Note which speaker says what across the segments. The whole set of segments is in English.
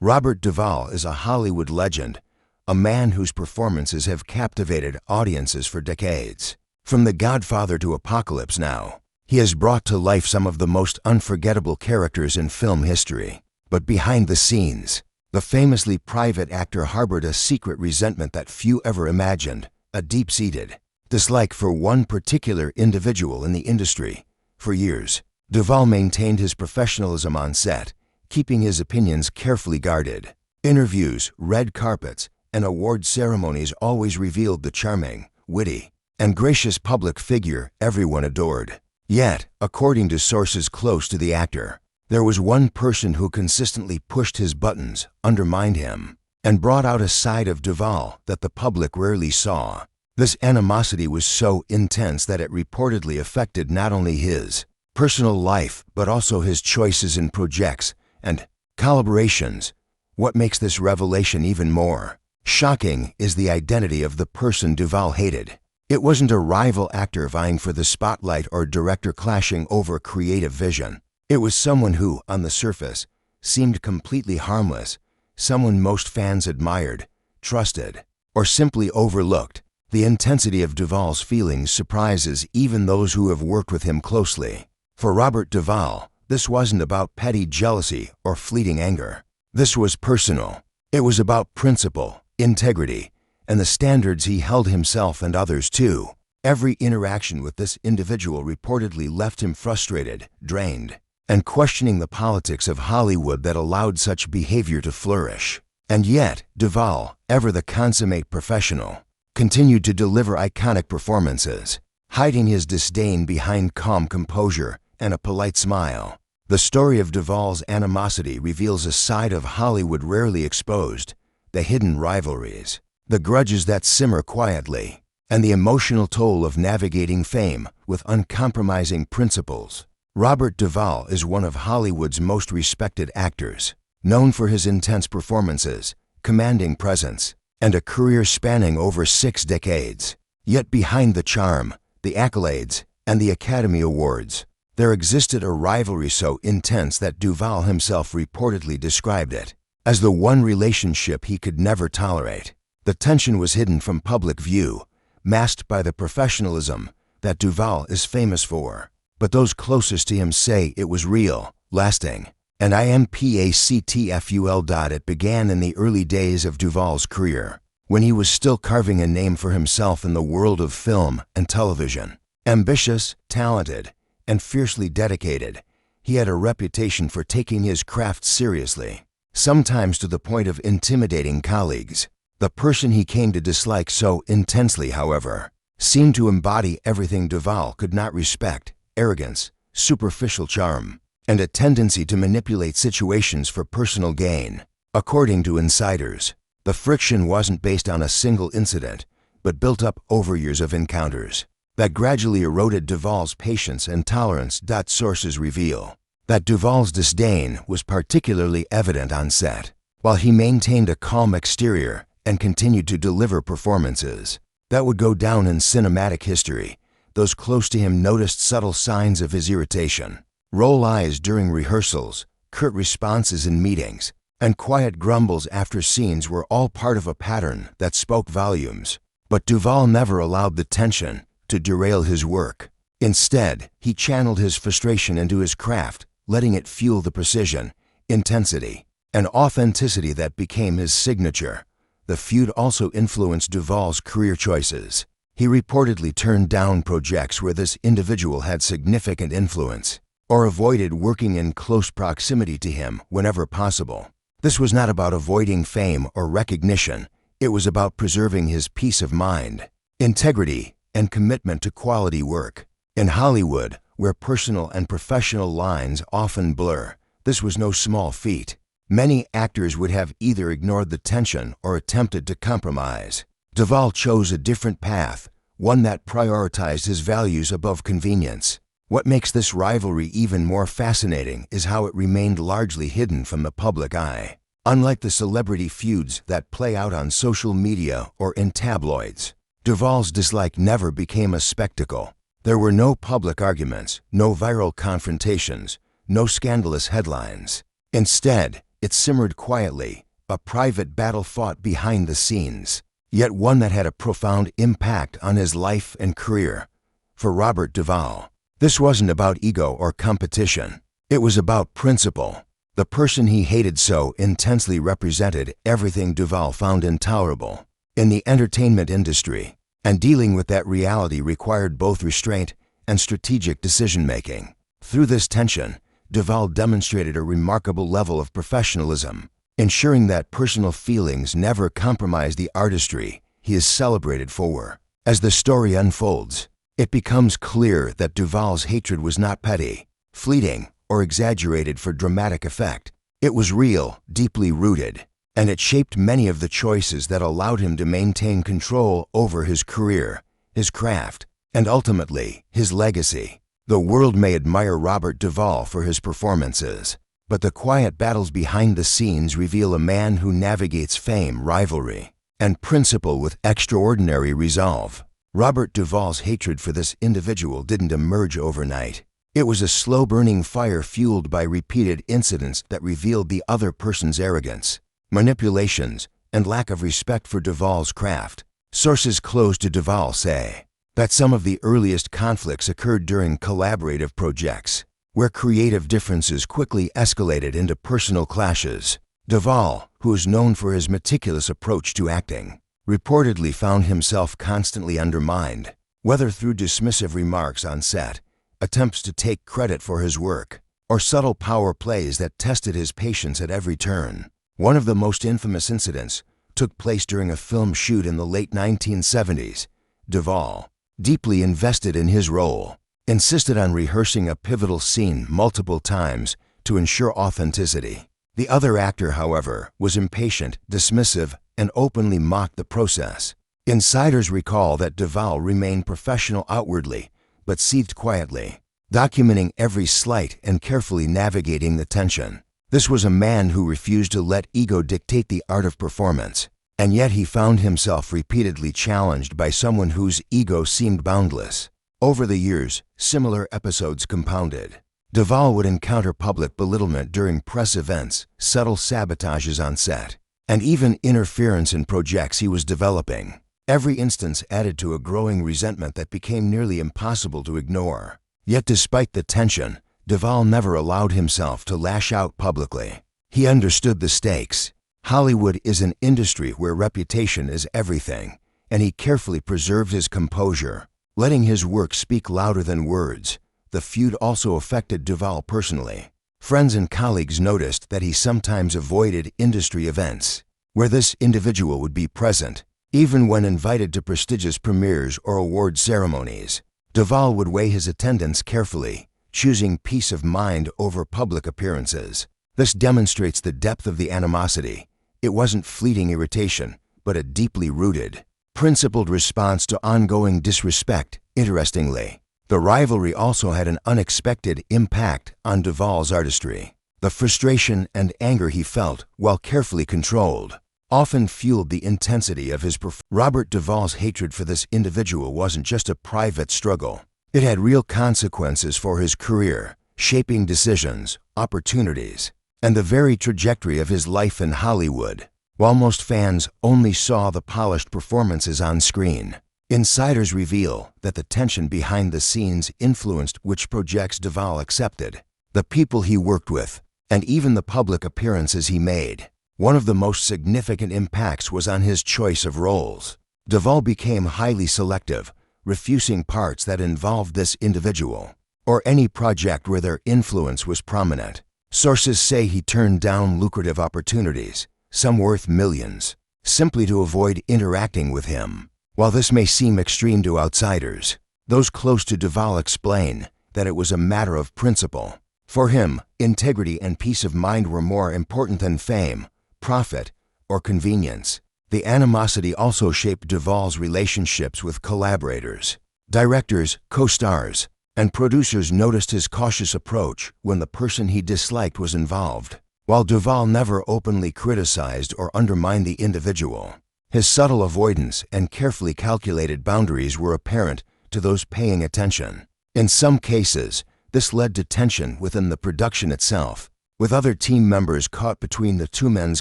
Speaker 1: Robert Duvall is a Hollywood legend, a man whose performances have captivated audiences for decades. From The Godfather to Apocalypse Now, he has brought to life some of the most unforgettable characters in film history. But behind the scenes, the famously private actor harbored a secret resentment that few ever imagined, a deep-seated dislike for one particular individual in the industry. For years, Duvall maintained his professionalism on set, keeping his opinions carefully guarded. Interviews, red carpets, and award ceremonies always revealed the charming, witty, and gracious public figure everyone adored. Yet, according to sources close to the actor, there was one person who consistently pushed his buttons, undermined him, and brought out a side of Duvall that the public rarely saw. This animosity was so intense that it reportedly affected not only his personal life but also his choices in projects and collaborations. What makes this revelation even more shocking is the identity of the person Duvall hated. It wasn't a rival actor vying for the spotlight or director clashing over creative vision. It was someone who, on the surface, seemed completely harmless, someone most fans admired, trusted, or simply overlooked. The intensity of Duvall's feelings surprises even those who have worked with him closely. For Robert Duvall, this wasn't about petty jealousy or fleeting anger. This was personal. It was about principle, integrity, and the standards he held himself and others to. Every interaction with this individual reportedly left him frustrated, drained, and questioning the politics of Hollywood that allowed such behavior to flourish. And yet, Duvall, ever the consummate professional, continued to deliver iconic performances, hiding his disdain behind calm composure and a polite smile. The story of Duvall's animosity reveals a side of Hollywood rarely exposed: the hidden rivalries, the grudges that simmer quietly, and the emotional toll of navigating fame with uncompromising principles. Robert Duvall is one of Hollywood's most respected actors, known for his intense performances, commanding presence, and a career spanning over 6 decades. Yet behind the charm, the accolades, and the Academy Awards, there existed a rivalry so intense that Duvall himself reportedly described it as the one relationship he could never tolerate. The tension was hidden from public view, masked by the professionalism that Duvall is famous for. But those closest to him say it was real, lasting, and impactful. It began in the early days of Duvall's career, when he was still carving a name for himself in the world of film and television. Ambitious, talented, and fiercely dedicated, he had a reputation for taking his craft seriously, sometimes to the point of intimidating colleagues. The person he came to dislike so intensely, however, seemed to embody everything Duvall could not respect: arrogance, superficial charm, and a tendency to manipulate situations for personal gain. According to insiders, the friction wasn't based on a single incident, but built up over years of encounters that gradually eroded Duvall's patience and tolerance. Sources reveal that Duvall's disdain was particularly evident on set, while he maintained a calm exterior and continued to deliver performances that would go down in cinematic history. Those close to him noticed subtle signs of his irritation: roll eyes during rehearsals, curt responses in meetings, and quiet grumbles after scenes were all part of a pattern that spoke volumes. But Duvall never allowed the tension to derail his work. Instead, he channeled his frustration into his craft, letting it fuel the precision, intensity, and authenticity that became his signature. The feud also influenced Duvall's career choices. He reportedly turned down projects where this individual had significant influence, or avoided working in close proximity to him whenever possible. This was not about avoiding fame or recognition. It was about preserving his peace of mind, integrity, and commitment to quality work. In Hollywood, where personal and professional lines often blur, this was no small feat. Many actors would have either ignored the tension or attempted to compromise. Duvall chose a different path, one that prioritized his values above convenience. What makes this rivalry even more fascinating is how it remained largely hidden from the public eye. Unlike the celebrity feuds that play out on social media or in tabloids, Duvall's dislike never became a spectacle. There were no public arguments, no viral confrontations, no scandalous headlines. Instead, it simmered quietly, a private battle fought behind the scenes, yet one that had a profound impact on his life and career. For Robert Duvall, this wasn't about ego or competition. It was about principle. The person he hated so intensely represented everything Duvall found intolerable in the entertainment industry, and dealing with that reality required both restraint and strategic decision-making. Through this tension, Duvall demonstrated a remarkable level of professionalism, ensuring that personal feelings never compromised the artistry he is celebrated for. As the story unfolds, it becomes clear that Duvall's hatred was not petty, fleeting, or exaggerated for dramatic effect. It was real, deeply rooted, and it shaped many of the choices that allowed him to maintain control over his career, his craft, and ultimately, his legacy. The world may admire Robert Duvall for his performances, but the quiet battles behind the scenes reveal a man who navigates fame, rivalry, and principle with extraordinary resolve. Robert Duvall's hatred for this individual didn't emerge overnight. It was a slow-burning fire fueled by repeated incidents that revealed the other person's arrogance, manipulations, and lack of respect for Duvall's craft. Sources close to Duvall say that some of the earliest conflicts occurred during collaborative projects, where creative differences quickly escalated into personal clashes. Duvall, who is known for his meticulous approach to acting, reportedly found himself constantly undermined, whether through dismissive remarks on set, attempts to take credit for his work, or subtle power plays that tested his patience at every turn. One of the most infamous incidents took place during a film shoot in the late 1970s. Duvall, deeply invested in his role, insisted on rehearsing a pivotal scene multiple times to ensure authenticity. The other actor, however, was impatient, dismissive, and openly mocked the process. Insiders recall that Duvall remained professional outwardly, but seethed quietly, documenting every slight and carefully navigating the tension. This was a man who refused to let ego dictate the art of performance, and yet he found himself repeatedly challenged by someone whose ego seemed boundless. Over the years, similar episodes compounded. Duvall would encounter public belittlement during press events, subtle sabotages on set, and even interference in projects he was developing. Every instance added to a growing resentment that became nearly impossible to ignore. Yet despite the tension, Duvall never allowed himself to lash out publicly. He understood the stakes. Hollywood is an industry where reputation is everything, and he carefully preserved his composure, letting his work speak louder than words. The feud also affected Duvall personally. Friends and colleagues noticed that he sometimes avoided industry events, where this individual would be present, even when invited to prestigious premieres or award ceremonies. Duvall would weigh his attendance carefully, choosing peace of mind over public appearances. This demonstrates the depth of the animosity. It wasn't fleeting irritation, but a deeply rooted, principled response to ongoing disrespect. Interestingly, the rivalry also had an unexpected impact on Duvall's artistry. The frustration and anger he felt, while carefully controlled, often fueled the intensity of his performance. Robert Duvall's hatred for this individual wasn't just a private struggle. It had real consequences for his career, shaping decisions, opportunities, and the very trajectory of his life in Hollywood. While most fans only saw the polished performances on screen, insiders reveal that the tension behind the scenes influenced which projects Duvall accepted, the people he worked with, and even the public appearances he made. One of the most significant impacts was on his choice of roles. Duvall became highly selective, refusing parts that involved this individual, or any project where their influence was prominent. Sources say he turned down lucrative opportunities, some worth millions, simply to avoid interacting with him. While this may seem extreme to outsiders, those close to Duvall explain that it was a matter of principle. For him, integrity and peace of mind were more important than fame, profit, or convenience. The animosity also shaped Duvall's relationships with collaborators. Directors, co-stars, and producers noticed his cautious approach when the person he disliked was involved. While Duvall never openly criticized or undermined the individual, his subtle avoidance and carefully calculated boundaries were apparent to those paying attention. In some cases, this led to tension within the production itself, with other team members caught between the two men's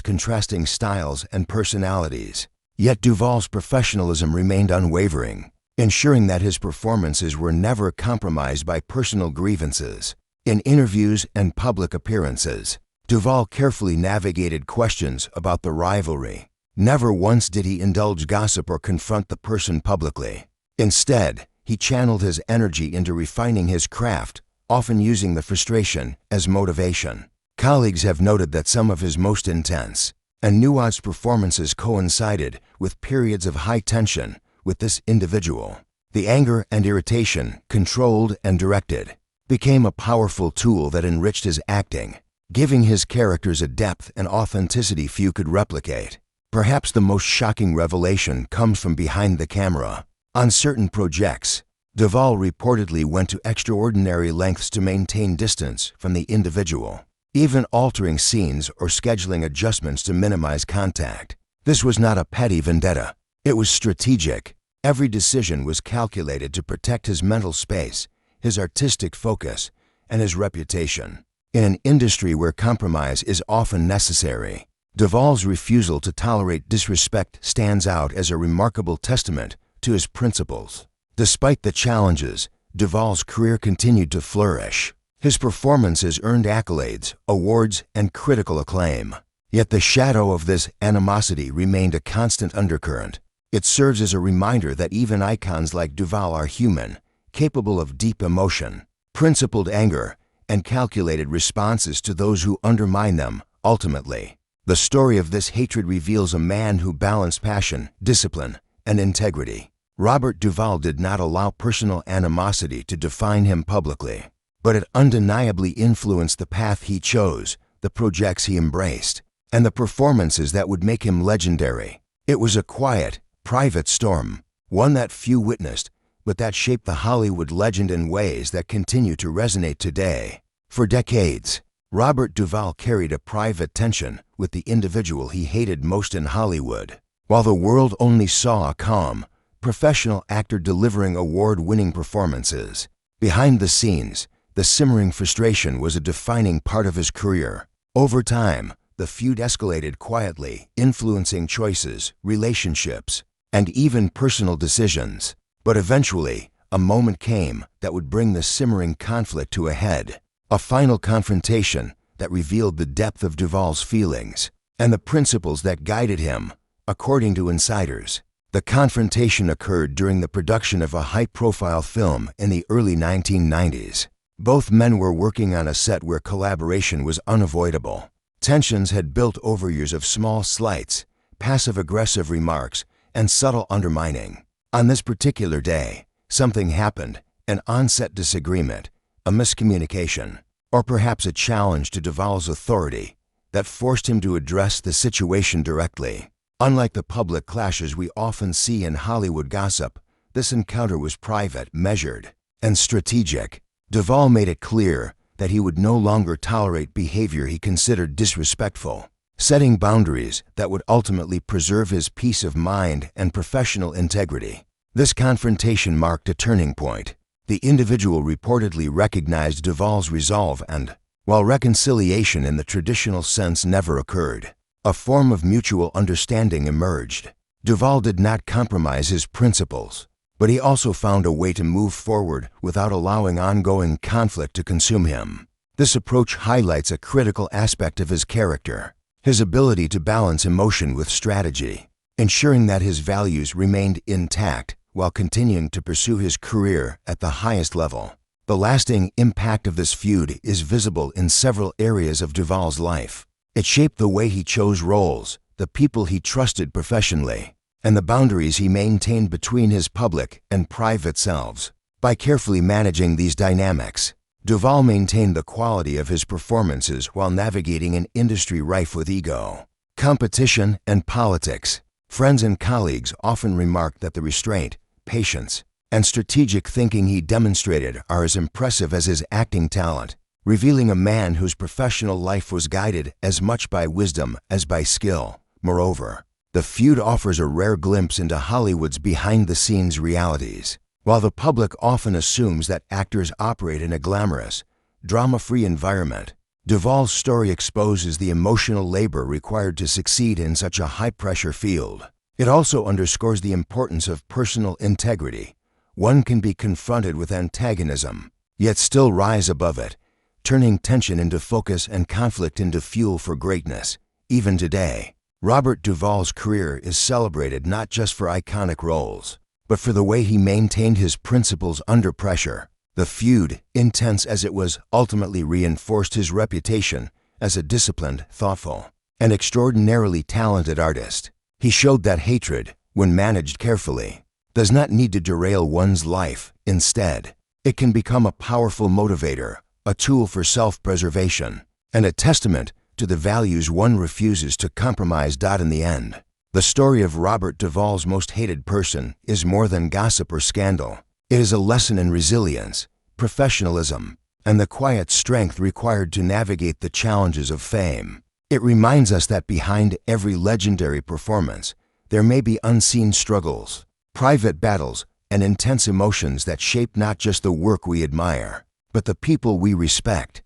Speaker 1: contrasting styles and personalities. Yet Duvall's professionalism remained unwavering, ensuring that his performances were never compromised by personal grievances. In interviews and public appearances, Duvall carefully navigated questions about the rivalry. Never once did he indulge gossip or confront the person publicly. Instead, he channeled his energy into refining his craft, often using the frustration as motivation. Colleagues have noted that some of his most intense and nuanced performances coincided with periods of high tension with this individual. The anger and irritation, controlled and directed, became a powerful tool that enriched his acting, giving his characters a depth and authenticity few could replicate. Perhaps the most shocking revelation comes from behind the camera. On certain projects, Duvall reportedly went to extraordinary lengths to maintain distance from the individual, even altering scenes or scheduling adjustments to minimize contact. This was not a petty vendetta. It was strategic. Every decision was calculated to protect his mental space, his artistic focus, and his reputation. In an industry where compromise is often necessary, Duvall's refusal to tolerate disrespect stands out as a remarkable testament to his principles. Despite the challenges, Duvall's career continued to flourish. His performances earned accolades, awards, and critical acclaim. Yet the shadow of this animosity remained a constant undercurrent. It serves as a reminder that even icons like Duvall are human, capable of deep emotion, principled anger, and calculated responses to those who undermine them. Ultimately, the story of this hatred reveals a man who balanced passion, discipline, and integrity. Robert Duvall did not allow personal animosity to define him publicly, but it undeniably influenced the path he chose, the projects he embraced, and the performances that would make him legendary. It was a quiet, private storm, one that few witnessed, but that shaped the Hollywood legend in ways that continue to resonate today. For decades, Robert Duvall carried a private tension with the individual he hated most in Hollywood. While the world only saw a calm, professional actor delivering award-winning performances, behind the scenes, the simmering frustration was a defining part of his career. Over time, the feud escalated quietly, influencing choices, relationships, and even personal decisions. But eventually, a moment came that would bring the simmering conflict to a head. A final confrontation that revealed the depth of Duvall's feelings and the principles that guided him. According to insiders, the confrontation occurred during the production of a high-profile film in the early 1990s. Both men were working on a set where collaboration was unavoidable. Tensions had built over years of small slights, passive-aggressive remarks, and subtle undermining. On this particular day, something happened, an on-set disagreement, a miscommunication, or perhaps a challenge to Duvall's authority that forced him to address the situation directly. Unlike the public clashes we often see in Hollywood gossip, this encounter was private, measured, and strategic. Duvall made it clear that he would no longer tolerate behavior he considered disrespectful, setting boundaries that would ultimately preserve his peace of mind and professional integrity. This confrontation marked a turning point. The individual reportedly recognized Duvall's resolve and, while reconciliation in the traditional sense never occurred, a form of mutual understanding emerged. Duvall did not compromise his principles, but he also found a way to move forward without allowing ongoing conflict to consume him. This approach highlights a critical aspect of his character, his ability to balance emotion with strategy, ensuring that his values remained intact while continuing to pursue his career at the highest level. The lasting impact of this feud is visible in several areas of Duvall's life. It shaped the way he chose roles, the people he trusted professionally, and the boundaries he maintained between his public and private selves. By carefully managing these dynamics, Duvall maintained the quality of his performances while navigating an industry rife with ego, competition, and politics. Friends and colleagues often remarked that the restraint, patience, and strategic thinking he demonstrated are as impressive as his acting talent, revealing a man whose professional life was guided as much by wisdom as by skill. Moreover, the feud offers a rare glimpse into Hollywood's behind-the-scenes realities. While the public often assumes that actors operate in a glamorous, drama-free environment, Duvall's story exposes the emotional labor required to succeed in such a high-pressure field. It also underscores the importance of personal integrity. One can be confronted with antagonism, yet still rise above it, turning tension into focus and conflict into fuel for greatness. Even today, Robert Duvall's career is celebrated not just for iconic roles, but for the way he maintained his principles under pressure. The feud, intense as it was, ultimately reinforced his reputation as a disciplined, thoughtful, and extraordinarily talented artist. He showed that hatred, when managed carefully, does not need to derail one's life. Instead, it can become a powerful motivator, a tool for self-preservation, and a testament to the values one refuses to compromise. In the end, the story of Robert Duvall's most hated person is more than gossip or scandal. It is a lesson in resilience, professionalism, and the quiet strength required to navigate the challenges of fame. It reminds us that behind every legendary performance, there may be unseen struggles, private battles, and intense emotions that shape not just the work we admire, but the people we respect.